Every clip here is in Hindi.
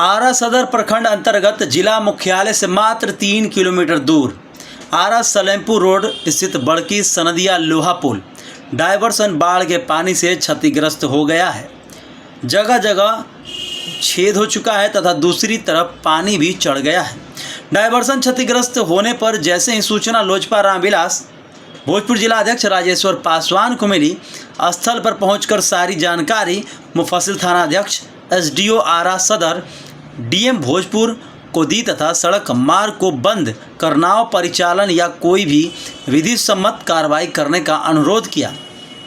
आरा सदर प्रखंड अंतर्गत जिला मुख्यालय से मात्र 3 किलोमीटर दूर आरा सलेमपुर रोड स्थित बड़की सनदिया लोहा पुल डायवर्सन बाढ़ के पानी से क्षतिग्रस्त हो गया है। जगह जगह छेद हो चुका है तथा दूसरी तरफ पानी भी चढ़ गया है। डायवर्सन क्षतिग्रस्त होने पर जैसे ही सूचना लोजपा रामविलास भोजपुर जिला अध्यक्ष राजेश्वर पासवान को मिली, स्थल पर पहुंचकर सारी जानकारी मुफस्सिल थाना अध्यक्ष एसडीओ आरा सदर डीएम भोजपुर को दी तथा सड़क मार्ग को बंद करना परिचालन या कोई भी विधि सम्मत कार्रवाई करने का अनुरोध किया।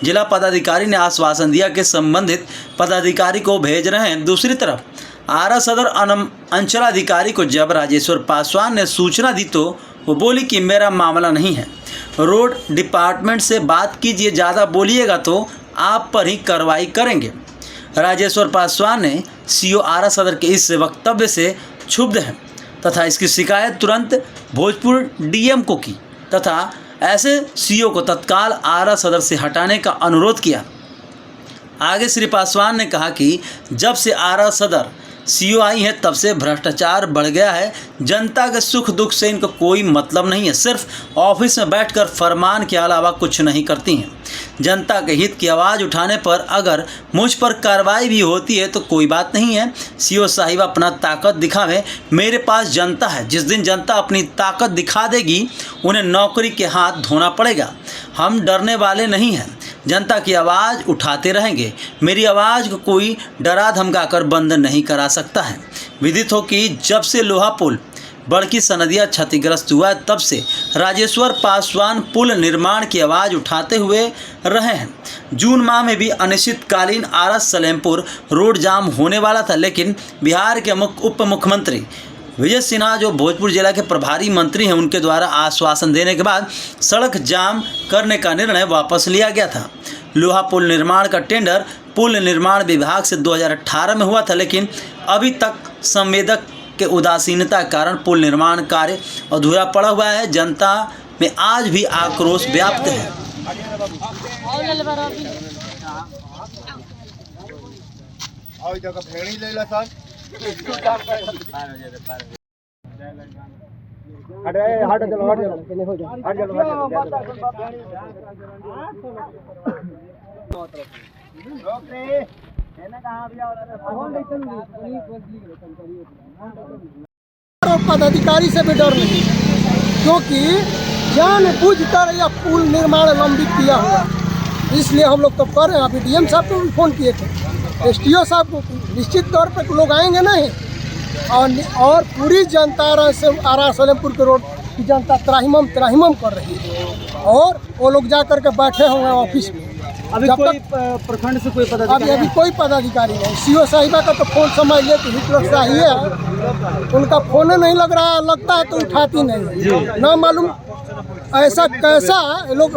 जिला पदाधिकारी ने आश्वासन दिया कि संबंधित पदाधिकारी को भेज रहे हैं। दूसरी तरफ आरा सदर अंचलाधिकारी को जब राजेश्वर पासवान ने सूचना दी तो वो बोली कि मेरा मामला नहीं है, रोड डिपार्टमेंट से बात कीजिए, ज़्यादा बोलिएगा तो आप पर ही कार्रवाई करेंगे। राजेश्वर पासवान ने सीओ आरा सदर के इस वक्तव्य से क्षुब्ध हैं तथा इसकी शिकायत तुरंत भोजपुर डीएम को की तथा ऐसे सीओ को तत्काल आरा सदर से हटाने का अनुरोध किया। आगे श्री पासवान ने कहा कि जब से आरा सदर सीओ आई है तब से भ्रष्टाचार बढ़ गया है। जनता के सुख दुख से इनको कोई मतलब नहीं है, सिर्फ ऑफिस में बैठकर फरमान के अलावा कुछ नहीं करती हैं। जनता के हित की आवाज़ उठाने पर अगर मुझ पर कार्रवाई भी होती है तो कोई बात नहीं है। सीओ साहिब अपना ताकत दिखावे, मेरे पास जनता है। जिस दिन जनता अपनी ताकत दिखा देगी उन्हें नौकरी के हाथ धोना पड़ेगा। हम डरने वाले नहीं हैं, जनता की आवाज़ उठाते रहेंगे। मेरी आवाज़ को कोई डरा धमकाकर बंद नहीं करा सकता है। विदित हो कि जब से लोहा पुल बड़की सनदिया क्षतिग्रस्त हुआ है तब से राजेश्वर पासवान पुल निर्माण की आवाज़ उठाते हुए रहे हैं। जून माह में भी अनिश्चितकालीन आरा सलेमपुर रोड जाम होने वाला था, लेकिन बिहार के उप मुख्यमंत्री विजय सिन्हा जो भोजपुर जिला के प्रभारी मंत्री हैं उनके द्वारा आश्वासन देने के बाद सड़क जाम करने का निर्णय वापस लिया गया था। लोहा पुल निर्माण का टेंडर पुल निर्माण विभाग से 2018 में हुआ था, लेकिन अभी तक संवेदक के उदासीनता के कारण पुल निर्माण कार्य अधूरा पड़ा हुआ है। जनता में आज भी आक्रोश व्याप्त है। पदाधिकारी से भी डर नहीं, क्योंकि जानबूझकर यह पुल निर्माण लंबित किया हुआ, इसलिए हम लोग तो कर रहे हैं। अभी डीएम साहब को भी फ़ोन किए थे, एसडीओ साहब को। निश्चित तौर पर लोग आएंगे नहीं, और पूरी जनता आरा सलेमपुर के रोड की जनता त्राहिमम कर रही है, और वो लोग जा कर के बैठे हुए हैं ऑफिस में। अभी कोई प्रखंड से कोई पदाधिकारी अभी कोई पदाधिकारी नहीं। सीओ साहिबा का तो फोन समझ ले तो हिटलर शाही है, उनका फोन नहीं लग रहा, लगता है तो उठाती नहीं। ना मालूम ऐसा कैसा लोग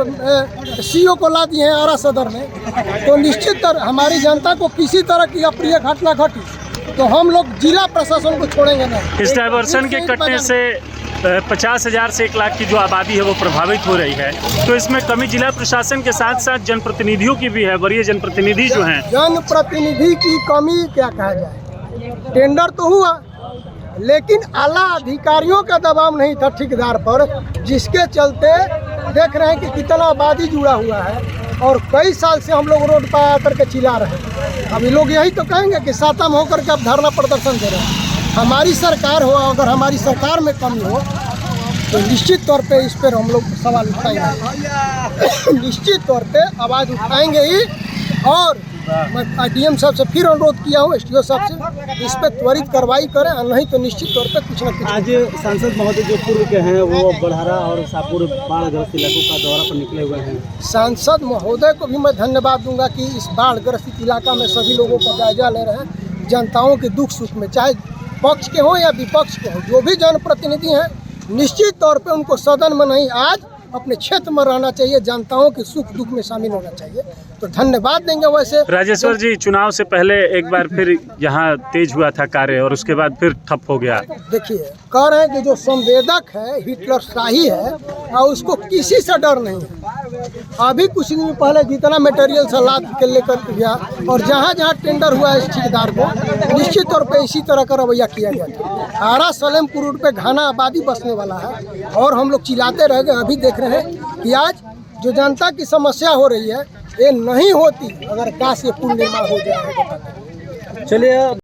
सीओ को ला दिए हैं आरा सदर में। तो निश्चित हमारी जनता को किसी तरह की अप्रिय घटना घटी तो हम लोग जिला प्रशासन को छोड़ेंगे नहीं। इस डायवर्सन के कटने से 50,000 से 1 लाख की जो आबादी है वो प्रभावित हो रही है, तो इसमें कमी जिला प्रशासन के साथ साथ जनप्रतिनिधियों की भी है। वरीय जनप्रतिनिधि जो हैं, जनप्रतिनिधि की कमी क्या कहा जाए। टेंडर तो हुआ, लेकिन आला अधिकारियों का दबाव नहीं था ठेकेदार पर, जिसके चलते देख रहे हैं कि कितना आबादी जुड़ा हुआ है। और कई साल से हम लोग रोड पर आकर के चिल्ला रहे हैं। अभी लोग यही तो कहेंगे कि सातम होकर के अब धरना प्रदर्शन दे रहे हैं। हमारी सरकार हो, अगर हमारी सरकार में कमी हो तो निश्चित तौर पे इस पर हम लोग सवाल उठाएंगे। निश्चित तौर पे आवाज़ उठाएंगे ही। और मैं डीएम साहब से फिर अनुरोध किया हूँ, एसडीओ साहब से, इस पर त्वरित कार्रवाई करें, नहीं तो निश्चित तौर पे कुछ न कुछ। आज सांसद महोदय जो पूर्व के हैं वो बढ़ारा और शाहपुर बाढ़ग्रस्त इलाकों का दौरा पर निकले हुए हैं। सांसद महोदय को भी मैं धन्यवाद दूंगा कि इस बाढ़ग्रस्त इलाका में सभी लोगों का जायजा ले रहे हैं। जनताओं के दुख सुख में, चाहे पक्ष के हों या विपक्ष के हों, जो भी जनप्रतिनिधि हैं, निश्चित तौर पे उनको सदन में नहीं, आज अपने क्षेत्र में रहना चाहिए, जनताओं के सुख दुख में शामिल होना चाहिए। तो धन्यवाद देंगे। वैसे राजेश्वर जी, चुनाव से पहले एक बार फिर यहाँ तेज हुआ था कार्य और उसके बाद फिर ठप हो गया। देखिए, कह रहे हैं कि जो संवेदक है हिटलर शाही है और उसको किसी से डर नहीं है। अभी कुछ दिन पहले जितना मटेरियल से लाद के लेकर गया और जहाँ जहाँ टेंडर हुआ है इस ठेकेदार को निश्चित तौर पे इसी तरह का रवैया किया गया था। आरा सलेमपुर रोड पे घना आबादी बसने वाला है और हम लोग चिल्लाते रह गए। अभी देख रहे हैं कि आज जो जनता की समस्या हो रही है ये नहीं होती अगर काश ये पुल निर्माण हो जाए। चलिए,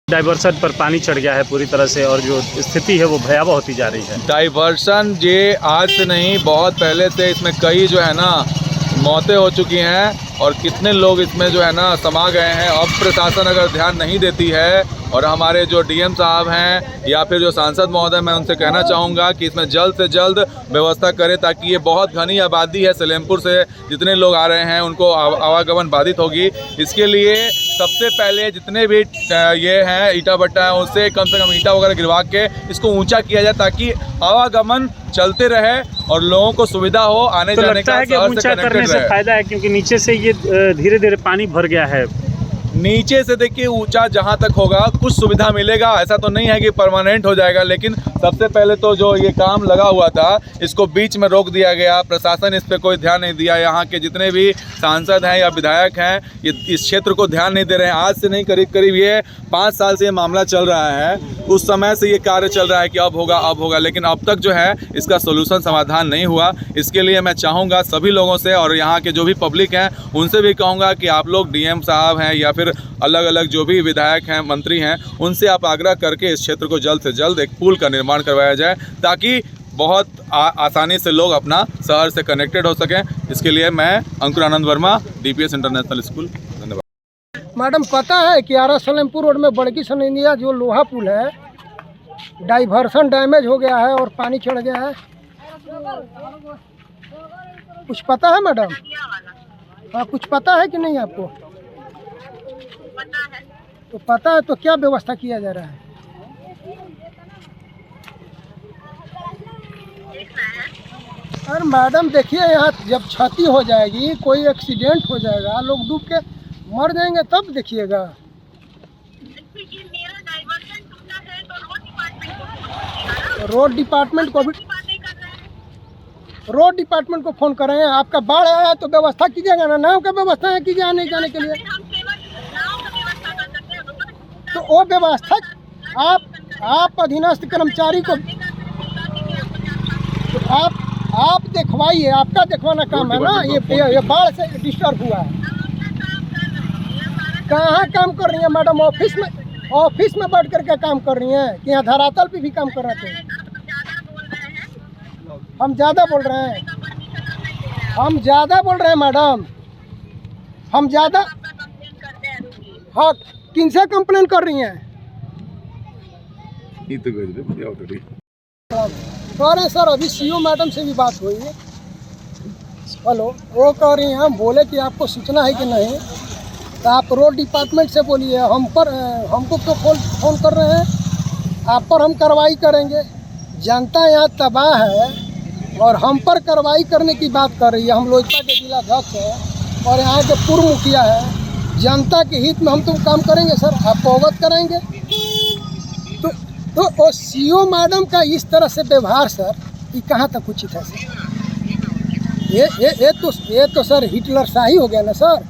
डाइवर्सन पर पानी चढ़ गया है पूरी तरह से और जो स्थिति है वो भयावह होती जा रही है। डाइवर्सन ये आज से नहीं, बहुत पहले से इसमें कई जो है ना मौतें हो चुकी हैं और कितने लोग इसमें जो है ना समा गए हैं। अब प्रशासन अगर ध्यान नहीं देती है और हमारे जो डीएम साहब हैं या फिर जो सांसद महोदय, मैं उनसे कहना चाहूँगा कि इसमें जल्द से जल्द व्यवस्था करें ताकि ये बहुत घनी आबादी है सलेमपुर से, जितने लोग आ रहे हैं उनको आवागमन बाधित होगी। इसके लिए सबसे पहले जितने भी ये हैं ईटा भट्टा है उससे कम से कम ईटा वगैरह गिरवा के इसको ऊंचा किया जाए ताकि आवागमन चलते रहे और लोगों को सुविधा हो आने तो जाने लगता का। है कि ऊंचा करने से फायदा है क्योंकि नीचे से ये धीरे धीरे पानी भर गया है। नीचे से देखिए ऊंचा जहां तक होगा कुछ सुविधा मिलेगा, ऐसा तो नहीं है कि परमानेंट हो जाएगा, लेकिन सबसे पहले तो जो ये काम लगा हुआ था इसको बीच में रोक दिया गया। प्रशासन इस पे कोई ध्यान नहीं दिया। यहाँ के जितने भी सांसद हैं या विधायक हैं ये इस क्षेत्र को ध्यान नहीं दे रहे हैं। आज से नहीं, करीब करीब ये 5 साल से ये मामला चल रहा है। उस समय से ये कार्य चल रहा है कि अब होगा, लेकिन अब तक जो है इसका सोल्यूशन समाधान नहीं हुआ। इसके लिए मैं चाहूँगा सभी लोगों से और यहाँ के जो भी पब्लिक हैं उनसे भी कहूँगा कि आप लोग डीएम साहब हैं या फिर अलग अलग जो भी विधायक हैं, मंत्री हैं, उनसे आप आग्रह करके इस क्षेत्र को जल्द से जल्द एक पुल का निर्माण करवाया जाए ताकि बहुत आसानी से लोग अपना शहर से कनेक्टेड हो सकें। इसके लिए मैं अंकुर आनंद वर्मा, DPS इंटरनेशनल स्कूल, धन्यवाद। मैडम पता है कि आरा सलेमपुर रोड में बड़की सनैनिया जो लोहा पुल है डाइवर्सन डैमेज हो गया है और पानी चढ़ गया है। कुछ पता है मैडम? हाँ, कुछ पता है कि नहीं आपको? तो पता है तो क्या व्यवस्था किया जा रहा है? अरे मैडम देखिए, यहाँ जब क्षति हो जाएगी, कोई एक्सीडेंट हो जाएगा, लोग डूब के मर जाएंगे तब देखिएगा। रोड डिपार्टमेंट को फोन कर रहे हैं। आपका बाढ़ आया है तो व्यवस्था कीजिएगा ना, नाव का व्यवस्था है कीजिए आने जाने के लिए। तो वो व्यवस्था आप अधीनस्थ कर्मचारी को तो आप देखवाइए, आपका देखवाना काम है ना। ये बाढ़ से डिस्टर्ब हुआ है। कहाँ काम कर रही है मैडम? ऑफिस में बैठ करके काम कर रही हैं कि यहाँ धरातल पे भी काम कर रहे थे? हम ज़्यादा बोल रहे हैं मैडम, हम ज़्यादा। हाँ, किनसे कंप्लेन कर रही हैं? अरे सर, अभी CO मैडम से भी बात हुई है। हेलो, वो कह रही हैं, हम बोले कि आपको सूचना है कि नहीं, तो आप रोड डिपार्टमेंट से बोलिए। हमको क्यों फोन कर रहे हैं? आप पर हम कार्रवाई करेंगे। जनता यहाँ तबाह है और हम पर कार्रवाई करने की बात कर रही है। हम लोजपा के जिलाध्यक्ष हैं और यहाँ के पूर्व मुखिया है। जनता के हित में हम तो काम करेंगे सर, आपको अवगत कराएंगे। तो CO मैडम का इस तरह से व्यवहार सर, ये कहाँ तक उचित है सर? ये तो सर हिटलर शाही हो गया ना सर।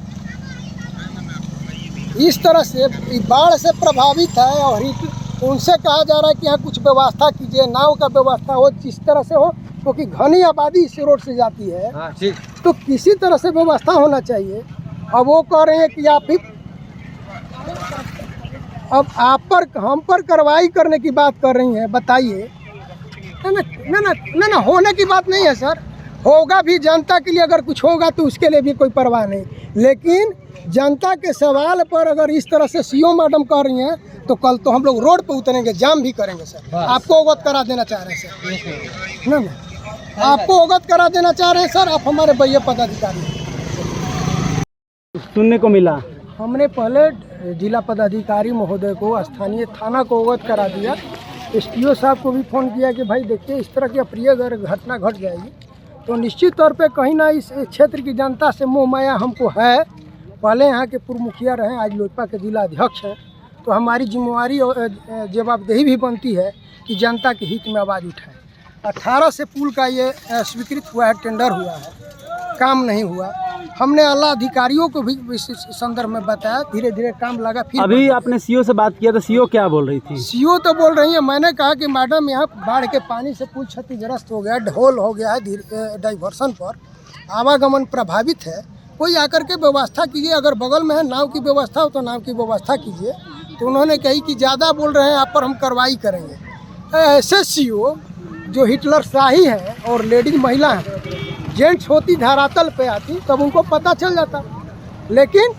इस तरह से बाढ़ से प्रभावित है और उनसे कहा जा रहा है कि यहाँ कुछ व्यवस्था कीजिए, नाव का व्यवस्था हो, जिस तरह से हो, क्योंकि घनी आबादी इस रोड से जाती है। तो किसी तरह से व्यवस्था होना चाहिए। अब वो कह रहे हैं कि हम पर कार्रवाई करने की बात कर रही हैं। बताइए ना, होने की बात नहीं है सर। होगा भी जनता के लिए, अगर कुछ होगा तो उसके लिए भी कोई परवाह नहीं, लेकिन जनता के सवाल पर अगर इस तरह से CO मैडम कर रही हैं तो कल तो हम लोग रोड पे उतरेंगे, जाम भी करेंगे सर। आपको अवगत करा देना चाह रहे हैं सर। ना, आपको अवगत करा देना चाह रहे हैं सर। आप हमारे भैया पदाधिकारी सुनने को मिला। हमने पहले जिला पदाधिकारी महोदय को, स्थानीय थाना को अवगत करा दिया। STO साहब को भी फ़ोन किया कि भाई देखिए, इस तरह की अप्रिय अगर घटना घट जाएगी तो निश्चित तौर पे कहीं ना इस क्षेत्र की जनता से मोह माया हमको है। पहले यहाँ के पूर्व मुखिया रहे, आज लोजपा के जिला अध्यक्ष हैं, तो हमारी जिम्मेवारी और जवाबदेही भी बनती है कि जनता के हित में आवाज़ उठाएं। 18 से पुल का ये स्वीकृत हुआ है, टेंडर हुआ है। काम नहीं हुआ। हमने आला अधिकारियों को भी इस संदर्भ में बताया, धीरे धीरे काम लगा। फिर अभी आपने सीओ से बात किया तो सीओ क्या बोल रही थी? सीओ तो बोल रही है, मैंने कहा कि मैडम यहाँ बाढ़ के पानी से पुल क्षतिग्रस्त हो गया, ढोल हो गया है, डाइवर्सन पर आवागमन प्रभावित है, कोई आकर के व्यवस्था कीजिए, अगर बगल में है नाव की व्यवस्था हो तो नाव की व्यवस्था कीजिए। तो उन्होंने कही कि ज़्यादा बोल रहे हैं, आप पर हम कार्रवाई करेंगे। ऐसे सीओ जो हिटलर शाही है और लेडीज महिला है, जेंट्स होती धरातल पे आती तब उनको पता चल जाता। लेकिन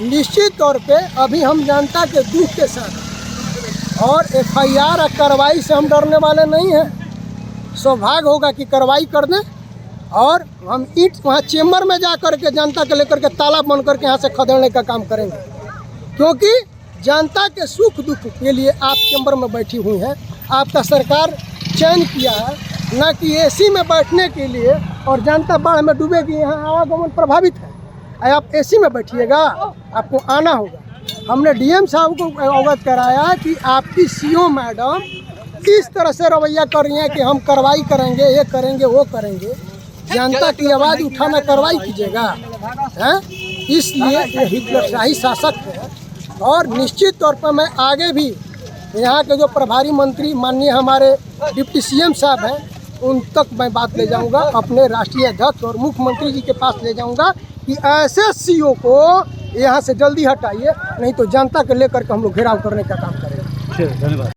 निश्चित तौर पे अभी हम जनता के दुख के साथ और FIR और कार्रवाई से हम डरने वाले नहीं हैं। सौभाग्य होगा कि कार्रवाई कर दें और हम ईंट वहाँ चेम्बर में जा कर के जनता के लेकर के ताला बंद करके यहाँ से खदेड़ने का काम करेंगे, क्योंकि जनता के सुख दुख के लिए आप चेम्बर में बैठी हुई हैं। आपका सरकार चयन किया है न कि AC में बैठने के लिए, और जनता बाढ़ में डूबेगी, यहाँ आवागमन प्रभावित है। आप AC में बैठिएगा, आपको आना होगा। हमने DM साहब को अवगत कराया कि आपकी CO मैडम किस तरह से रवैया कर रही हैं कि हम कार्रवाई करेंगे, ये करेंगे, वो करेंगे। जनता की आवाज़ उठाना कार्रवाई कीजिएगा, हैं? इसलिए ये हिटलरशाही शासक है। और निश्चित तौर पर मैं आगे भी यहाँ के जो प्रभारी मंत्री माननीय हमारे डिप्टी CM साहब हैं, उन तक मैं बात ले जाऊंगा, अपने राष्ट्रीय अध्यक्ष और मुख्यमंत्री जी के पास ले जाऊंगा कि ऐसे CO को यहाँ से जल्दी हटाइए, नहीं तो जनता के लेकर के हम लोग घेराव करने का काम करेंगे। धन्यवाद।